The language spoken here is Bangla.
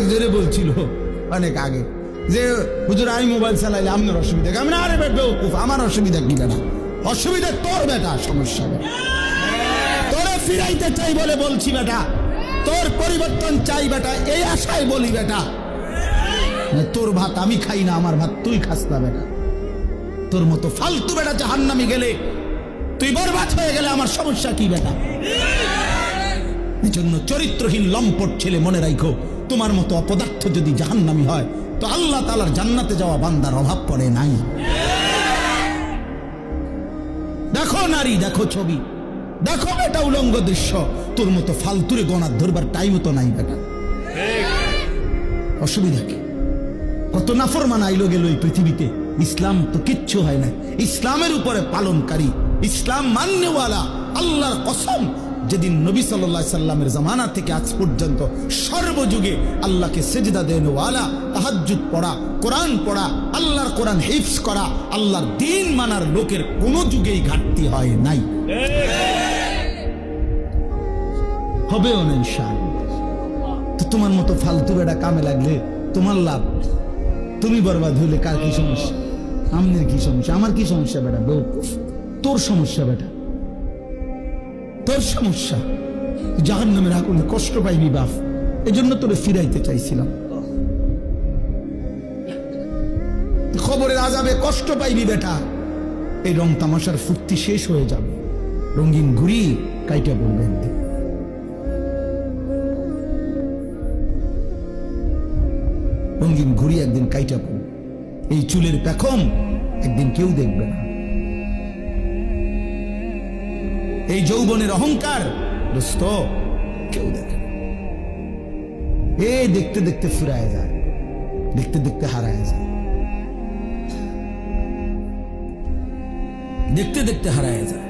একজনে বলছিল অনেক আগে যে হুজুর আমি মোবাইল চালাইলে আপনার অসুবিধা কি? আমি না, আরে বেউকুফ, আমার অসুবিধা কি বেটা? অসুবিধা তোর বেটা, সমস্যা বেটা। তোরে ফিরাইতে চাই বলে বলছি বেটা, তোর পরিবর্তন চাই বেটা, এই আশায় বলি বেটা। তোর ভাত আমি খাই না, আমার ভাত তুই খাস না বেটা। তোর মতো ফালতু বেটা জাহান্নামে গেলে, তুই বরবাদ হয়ে গেলে আমার সমস্যা কি বেটা? এজন্য চরিত্রহীন লম্পট ছেলে মনে রাখো, তোমার মতো অপদার্থ যদি জাহান্নামী হয় তো আল্লাহ তাআলার জান্নাতে যাওয়া বান্দার অভাব পড়ে নাই। দেখো নারী, দেখো ছবি, দেখো এটা উলঙ্গ দৃশ্য, তোর মতো ফালতুরে গণার ধরবার টাইমও তো নাই বেটা। অসুবিধা কি? কত নাফরমান আইলো গেল এই পৃথিবীতে, ইসলাম তো কিচ্ছু হয় না। ইসলামের উপরে পালনকারী, ইসলাম মান্যওয়ালা, আল্লাহর কসম, যেদিন নবী সাল্লাল্লাহু আলাইহি সাল্লামের জামানা থেকে আজ পর্যন্ত সর্বযুগে আল্লাহকে সেজদা দেনওয়ালা, তাহাজ্জুদ পড়া, কোরআন পড়া, আল্লাহর কোরআন হিফজ করা, আল্লাহর দ্বীন মানার লোকের কোনো যুগেই ঘাটতি হয় নাই, হবেও না ইনশাআল্লাহ। তো তোমার মতো ফালতু বেটা কামে লাগলে তোমার লাভ, তুমি বরবাদ হইলে কার কি সমস্যা? আমনের কি সমস্যা? আমার কি সমস্যা বেটা? তোর সমস্যা বেটা, তোর সমস্যা। জাহান্নামের আগুনে কষ্ট পাইবি বাপ, এজন্য তোরে ফিরাইতে চাইছিলাম। খবরের আযাবে কষ্ট পাইবি বেটা, এই রং তামাশার ফুর্তি শেষ হয়ে যাবে, রঙিন ঘুড়ি কাইটা পড়বে একদিন। রঙিন ঘুড়ি একদিন কাইটা পড়বে, এই চুলের পেখম একদিন কেউ দেখবে না, এই যৌবনের অহংকার দোস্ত কেউ দেখে না। এ দেখতে দেখতে ফুরায় যায়, দেখতে দেখতে হারায় যায়, দেখতে দেখতে হারায় যায়।